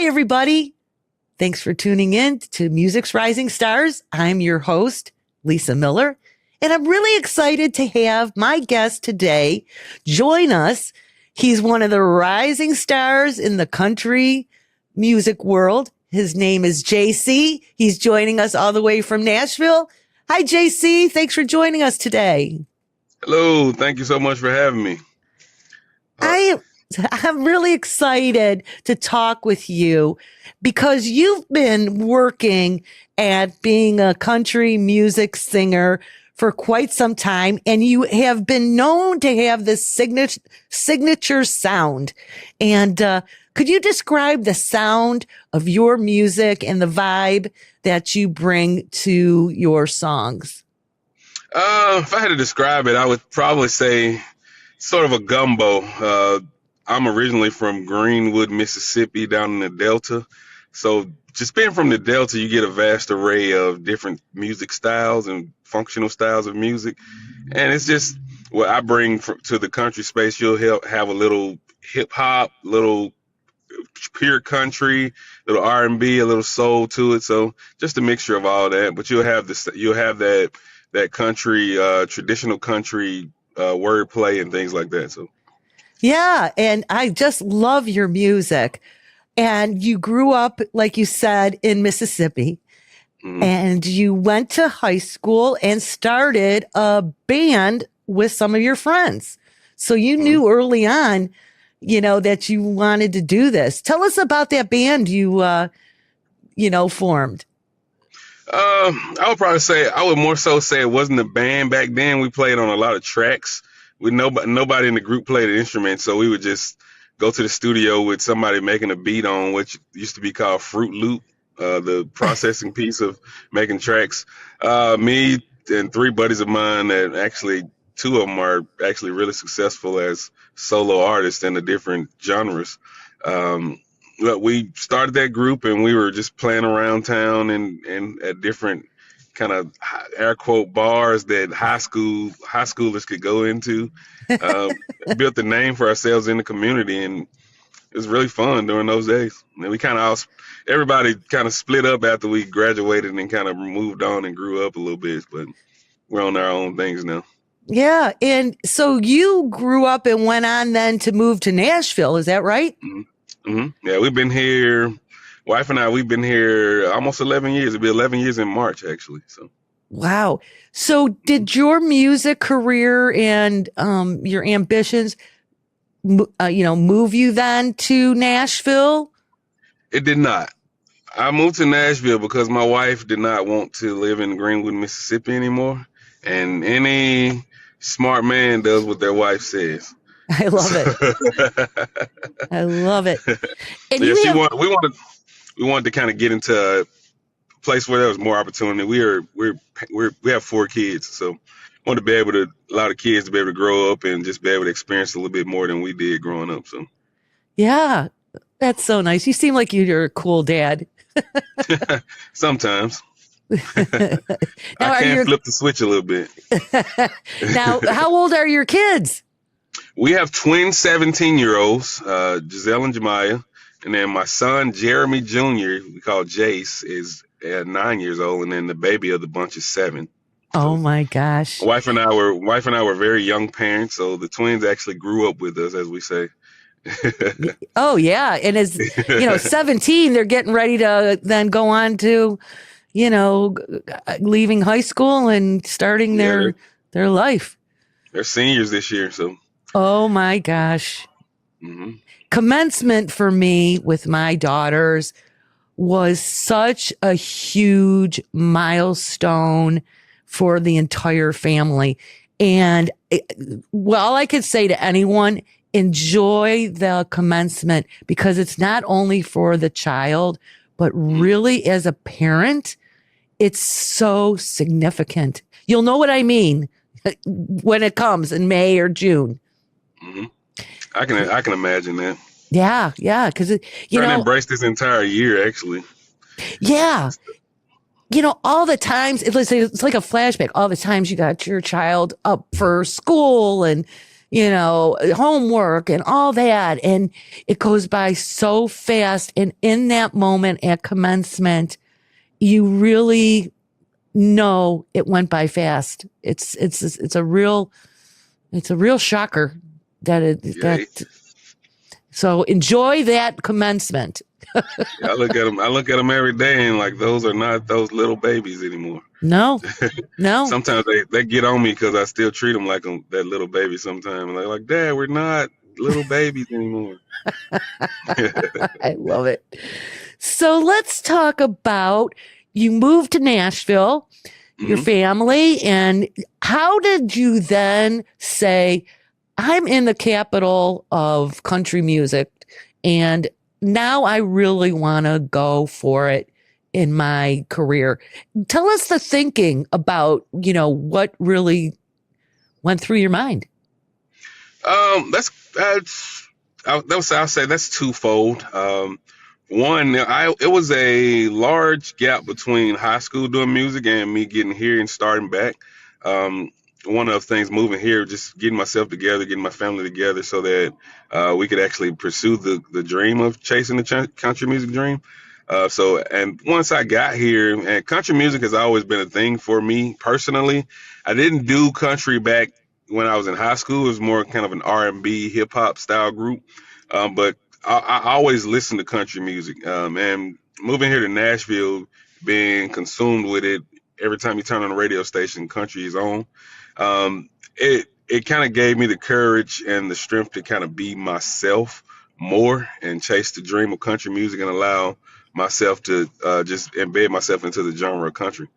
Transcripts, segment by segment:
Hi, everybody. Thanks for tuning in to Music's Rising Stars. I'm your host, Lisa Miller, and I'm really excited to have my guest today join us. He's one of the rising stars in the country music world. His name is JC. He's joining us all the way from Nashville. Hi, JC. Thanks for joining us today. Hello. Thank you so much for having me. I'm really excited to talk with you because you've been working at being a country music singer for quite some time, and you have been known to have this signature sound. And could you describe the sound of your music and the vibe that you bring to your songs? If I had to describe it, I would probably say sort of a gumbo. I'm originally from Greenwood, Mississippi, down in the Delta. So just being from the Delta, you get a vast array of different music styles and functional styles of music. And it's just what I bring to the country space. You'll have a little hip hop, little pure country, little R&B, a little soul to it. So just a mixture of all that. But you'll have that country, traditional country wordplay and things like that. So. Yeah, and I just love your music. And you grew up, like you said, in Mississippi. And you went to high school and started a band with some of your friends. So you knew early on, that you wanted to do this. Tell us about that band you formed. I would more so say it wasn't a band back then. We played on a lot of tracks. Nobody in the group played an instrument, so we would just go to the studio with somebody making a beat on which used to be called Fruit Loop, the processing piece of making tracks. Me and three buddies of mine that actually two of them are actually really successful as solo artists in the different genres. But we started that group and we were just playing around town and at different kind of air quote bars that high schoolers could go into. Built the name for ourselves in the community, and it was really fun during those days. And everybody kind of split up after we graduated and kind of moved on and grew up a little bit, but we're on our own things now. Yeah. And so you grew up and went on then to move to Nashville. Is that right? Mm-hmm. Mm-hmm. Yeah, we've been here. Wife and I, we've been here almost 11 years. It'll be 11 years in March, actually. So, wow. So did your music career and your ambitions, move you then to Nashville? It did not. I moved to Nashville because my wife did not want to live in Greenwood, Mississippi anymore. And any smart man does what their wife says. I love it. I love it. And yeah, we wanted to kind of get into a place where there was more opportunity. We have 4 kids, so wanted to be able to allow the kids to be able to grow up and just be able to experience a little bit more than we did growing up. So, yeah, that's so nice. You seem like you're a cool dad. Sometimes. I can flip the switch a little bit. Now, how old are your kids? We have twin 17-year-olds, Giselle and Jemiah. And then my son, Jeremy Jr., we call Jace, is 9 years old. And then the baby of the bunch is 7. Oh, my gosh. Wife and I were very young parents. So the twins actually grew up with us, as we say. Oh, yeah. And as 17, they're getting ready to then go on to, leaving high school and starting their life. They're seniors this year. So. Oh, my gosh. Mm-hmm. Commencement for me with my daughters was such a huge milestone for the entire family. And all I could say to anyone, enjoy the commencement, because it's not only for the child, but really as a parent, it's so significant. You'll know what I mean when it comes in May or June. Mm-hmm. I can imagine that. Yeah, because trying to embrace this entire year, actually. Yeah, all the times it's like a flashback. All the times you got your child up for school, and homework and all that. And it goes by so fast. And in that moment at commencement, you really know it went by fast. It's a real shocker so enjoy that commencement. I look at them every day, and like those are not those little babies anymore. No. Sometimes they get on me because I still treat them like that little baby. Sometimes and they're like, Dad, we're not little babies anymore. I love it. So let's talk about, you moved to Nashville, your family, and how did you then say, I'm in the capital of country music, and now I really want to go for it in my career? Tell us the thinking about, what really went through your mind. I'll say that's twofold. One, it was a large gap between high school doing music and me getting here and starting back. One of the things moving here, just getting myself together, getting my family together so that we could actually pursue the dream of chasing the country music dream. And once I got here, and country music has always been a thing for me personally. I didn't do country back when I was in high school. It was more kind of an R&B hip hop style group. But I always listened to country music. And moving here to Nashville, being consumed with it, every time you turn on the radio station, country is on. It kind of gave me the courage and the strength to kind of be myself more and chase the dream of country music and allow myself to just embed myself into the genre of country,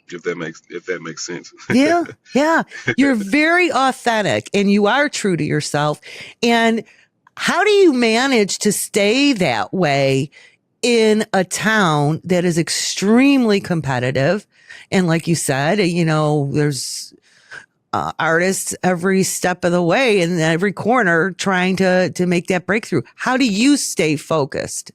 if that makes sense. Yeah. You're very authentic and you are true to yourself. And how do you manage to stay that way in a town that is extremely competitive? And like you said, there's artists every step of the way and every corner trying to make that breakthrough. How do you stay focused?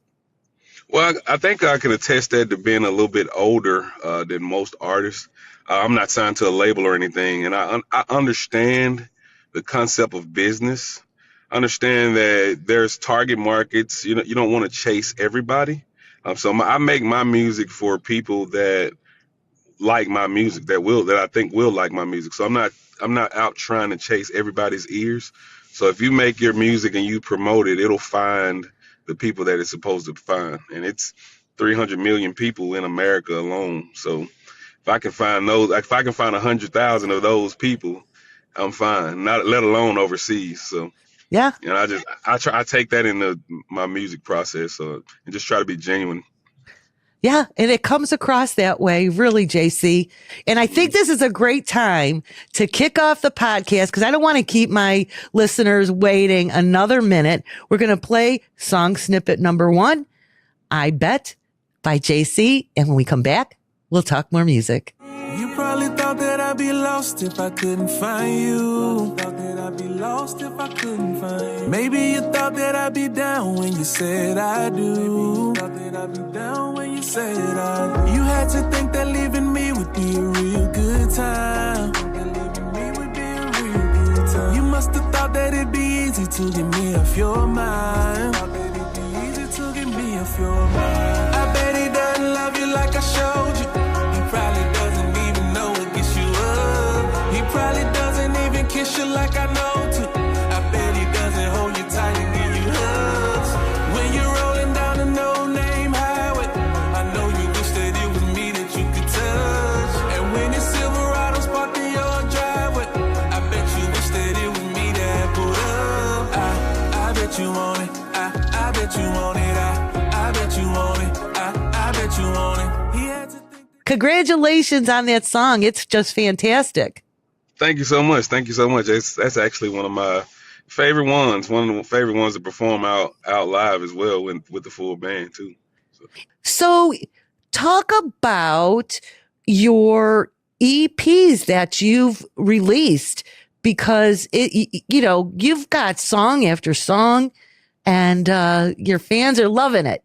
Well, I think I can attest that to being a little bit older than most artists. I'm not signed to a label or anything, and I understand the concept of business. I understand that there's target markets. You don't want to chase everybody. I make my music for people that like my music, that I think will like my music. So I'm not out trying to chase everybody's ears. So if you make your music and you promote it, it'll find the people that it's supposed to find. And it's 300 million people in America alone. So if I can find 100,000 of those people, I'm fine. Not let alone overseas. So yeah, I take that into my music process and just try to be genuine. Yeah, and it comes across that way, really, JC. And I think this is a great time to kick off the podcast because I don't want to keep my listeners waiting another minute. We're going to play song snippet number 1, I Bet, by JC. And when we come back, we'll talk more music. You probably thought that I'd be lost if I couldn't find you. Thought that I'd be lost if I couldn't find you. Maybe you thought that I'd be down when you said I do. Thought that I'd be down when you said I do. You had to think that leaving me would be a real good time. You must have thought that it'd be easy to get me off your mind. Thought that it'd be easy to get me off your mind. I bet he doesn't love you like I showed you. He probably doesn't even know it gets you up. He probably doesn't even kiss you like I know to. I bet he doesn't hold you tight and give you hugs. When you're rolling down a no-name highway, I know you wish that it was me that you could touch. And when your Silverado's parked in your driveway, I bet you wish that it was me that put up. I bet you want it. I bet you want it. I bet you want it. I bet you want it. He had to think. Congratulations on that song. It's just fantastic. Thank you so much. That's actually one of my favorite ones. One of the favorite ones to perform out live as well with the full band too. So talk about your EPs that you've released because you've got song after song and your fans are loving it.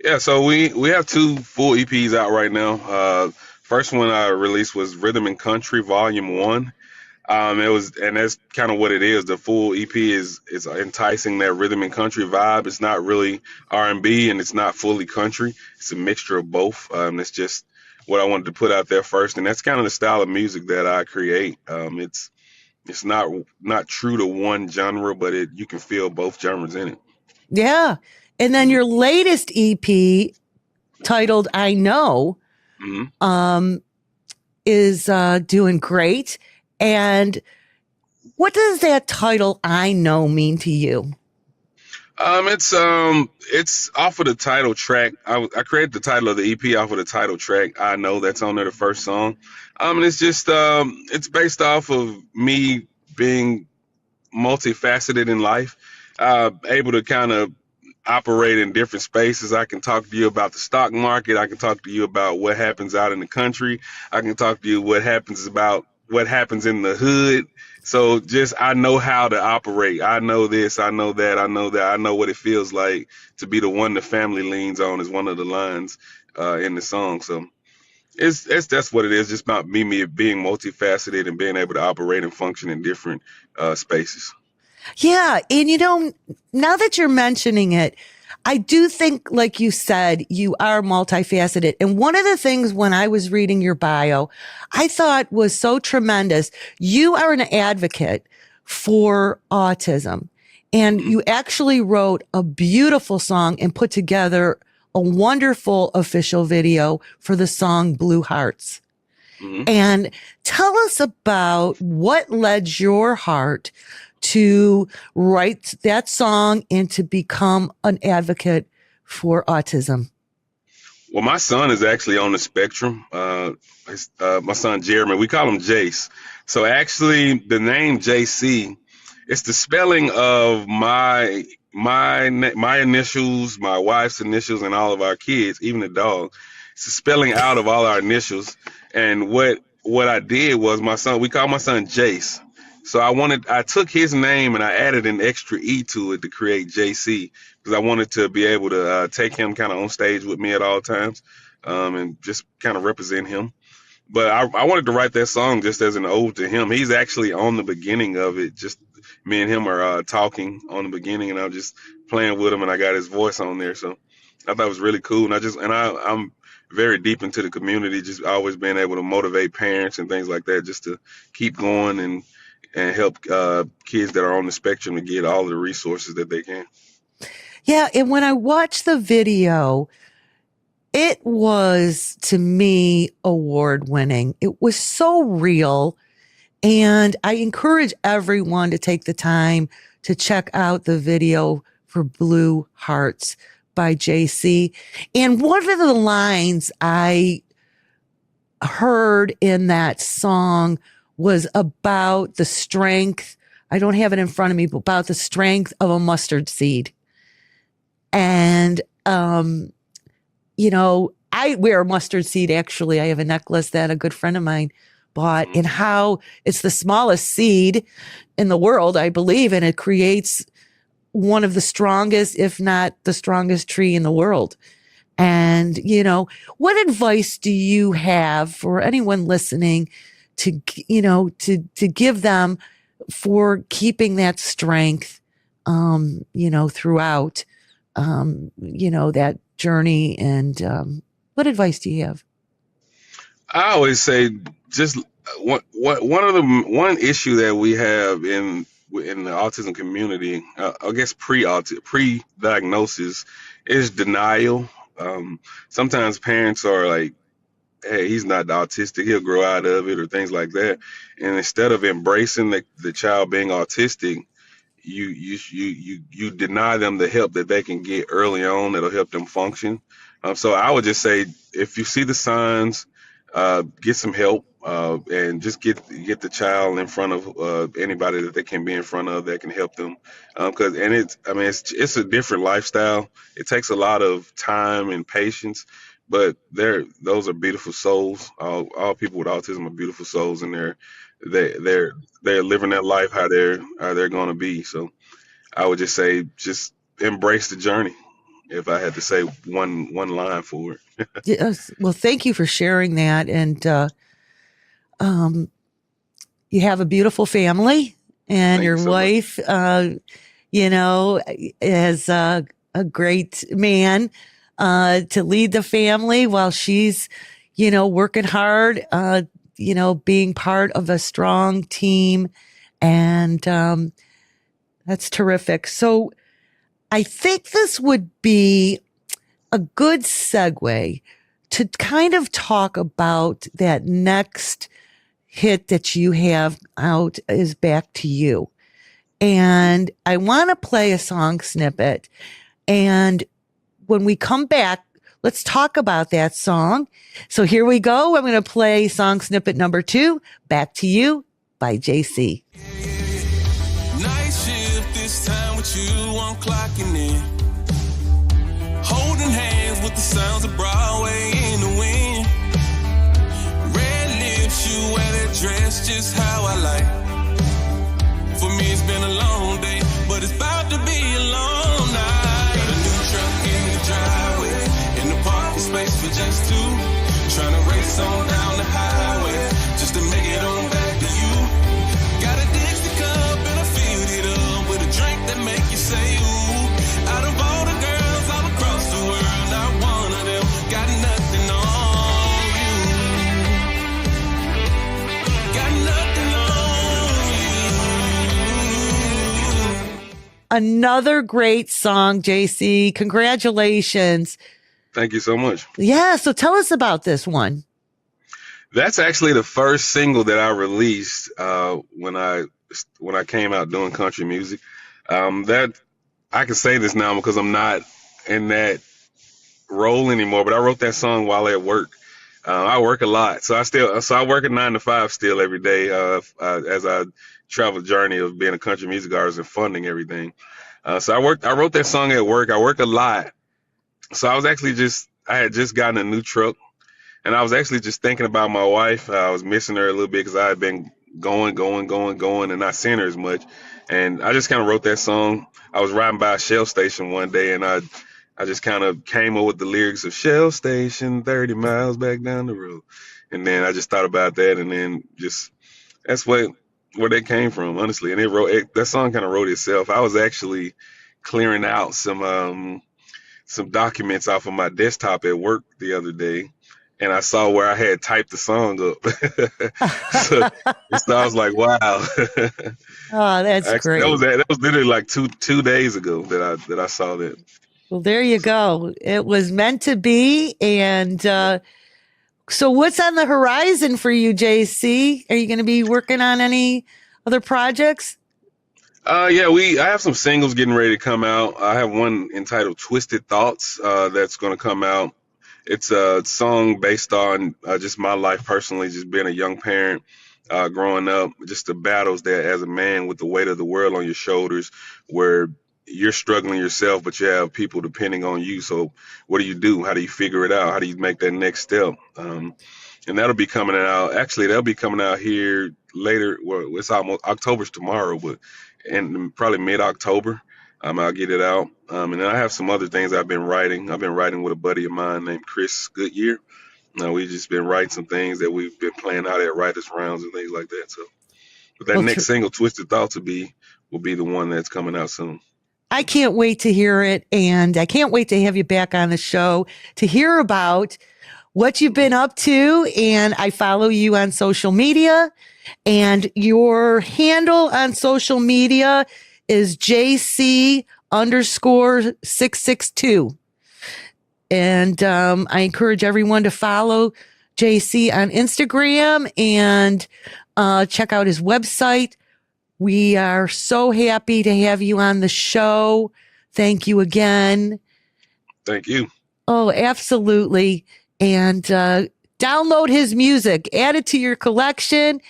Yeah, so we have 2 full EPs out right now. First one I released was Rhythm and Country Volume 1. And that's kind of what it is. The full EP is enticing that rhythm and country vibe. It's not really R&B, and it's not fully country. It's a mixture of both. That's just what I wanted to put out there first, and that's kind of the style of music that I create. It's not true to one genre, but you can feel both genres in it. Yeah. And then your latest EP titled I Know Hmm. is doing great. And what does that title I Know mean to you? It's off of the title track. I created the title of the EP off of the title track. I know that's on there, the first song. And it's just it's based off of me being multifaceted in life, able to kind of operate in different spaces. I can talk to you about the stock market. I can talk to you about what happens out in the country. I can talk to you what happens in the hood. So just I know how to operate. I know this. I know that. I know that. I know what it feels like to be the one the family leans on is one of the lines in the song. So that's what it is. Just about me being multifaceted and being able to operate and function in different spaces. Yeah. And now that you're mentioning it, I do think, like you said, you are multifaceted. And one of the things when I was reading your bio, I thought was so tremendous. You are an advocate for autism, and you actually wrote a beautiful song and put together a wonderful official video for the song Blue Hearts. Hmm. And tell us about what led your heart to write that song and to become an advocate for autism. Well, my son is actually on the spectrum. My son Jeremy, we call him Jace. So actually, the name JC, it's the spelling of my initials, my wife's initials, and all of our kids, even the dog. It's the spelling out of all our initials. And what I did was we call my son Jace. So I took his name and I added an extra E to it to create JC because I wanted to be able to take him kind of on stage with me at all times, and just kind of represent him. But I wanted to write that song just as an ode to him. He's actually on the beginning of it. Just me and him are talking on the beginning, and I'm just playing with him, and I got his voice on there. So I thought it was really cool. And I'm very deep into the community, just always being able to motivate parents and things like that, just to keep going and help kids that are on the spectrum to get all the resources that they can. Yeah. And when I watched the video, it was, to me, award winning. It was so real. And I encourage everyone to take the time to check out the video for Blue Hearts by JC. And one of the lines I heard in that song was about the strength. I don't have it in front of me, but about the strength of a mustard seed. And, I wear a mustard seed. Actually, I have a necklace that a good friend of mine bought, and how it's the smallest seed in the world, I believe, and it creates one of the strongest, if not the strongest tree in the world. And, what advice do you have for anyone listening to give them for keeping that strength, throughout, that journey? And what advice do you have? I always say just one issue that we have in the autism community, I guess pre-diagnosis, is denial. Sometimes parents are like, "Hey, he's not autistic; he'll grow out of it," or things like that. And instead of embracing the child being autistic, you deny them the help that they can get early on that'll help them function. So I would just say, if you see the signs, get some help, and just get the child in front of anybody that they can be in front of that can help them. Because it's a different lifestyle. It takes a lot of time and patience, but those are beautiful souls. All people with autism are beautiful souls, and they're living their life how they're going to be. So I would just say, just embrace the journey. If I had to say one line for it. Yes. Well, thank you for sharing that. And you have a beautiful family, and Thank your you so wife, is a great man to lead the family while she's, working hard, being part of a strong team. And that's terrific. So I think this would be a good segue to kind of talk about that next hit that you have out is Back to You. And I want to play a song snippet. And when we come back, let's talk about that song. So here we go. I'm going to play song snippet number 2, Back to You by JC. Night shift this time with you, I'm clocking in. Holding hands with the sounds of Broadway in the wind. Red lips, you wear that dress just how I like. For me it's been a long day, but it's about to be a long night. Got a new truck in the driveway, in the parking space for just 2. Trying to race on down the highway, just to make it on back to you. Got a Dixie cup and I filled it up with a drink that make you say ooh. Out of all the girls all across the world, not one of them got nothing on you. Got nothing on you. Another great song, JC. Congratulations. Thank you so much. Yeah. So tell us about this one. That's actually the first single that I released when I came out doing country music. That I can say this now because I'm not in that role anymore. But I wrote that song while at work. I work a lot, so I work a 9 to 5 still every day as I travel the journey of being a country music artist and funding everything. So I wrote that song at work. I work a lot. So I had just gotten a new truck, and I was actually just thinking about my wife. I was missing her a little bit because I had been going, and not seeing her as much. And I just kind of wrote that song. I was riding by a Shell station one day, and I just kind of came up with the lyrics of Shell Station, 30 miles back down the road. And then I just thought about that, and then just that's where that came from, honestly. And that song kind of wrote itself. I was actually clearing out some documents off of my desktop at work the other day, and I saw where I had typed the song up. so I was like, wow. Oh, that's great. That was literally like two days ago that I saw that. Well, there you go. It was meant to be. And so what's on the horizon for you, JC? Are you going to be working on any other projects? Yeah, I have some singles getting ready to come out. I have one entitled Twisted Thoughts that's going to come out. It's a song based on just my life personally, just being a young parent, growing up, just the battles that as a man with the weight of the world on your shoulders, where you're struggling yourself, but you have people depending on you. So what do you do? How do you figure it out? How do you make that next step? And that'll be coming out. Actually, that'll be coming out here later. Well, it's almost October's tomorrow, but and probably mid-October, I'll get it out. And then I have some other things I've been writing. I've been writing with a buddy of mine named Chris Goodyear. We've just been writing some things that we've been playing out at writers' rounds and things like that. So, but that next single, Twisted Thoughts, will be the one that's coming out soon. I can't wait to hear it, and I can't wait to have you back on the show to hear about what you've been up to. And I follow you on social media, and your handle on social media is JC_662. And I encourage everyone to follow JC on Instagram and check out his website. We are so happy to have you on the show. Thank you again. Thank you. Oh, absolutely. And download his music, add it to your collection,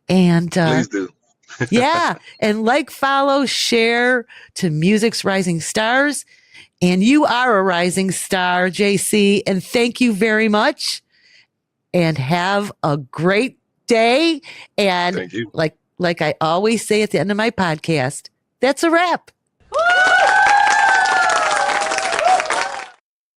and please do. yeah, and follow, share to Music's Rising Stars. And you are a rising star, JC. And thank you very much. And have a great day. And thank you. Like I always say at the end of my podcast, that's a wrap.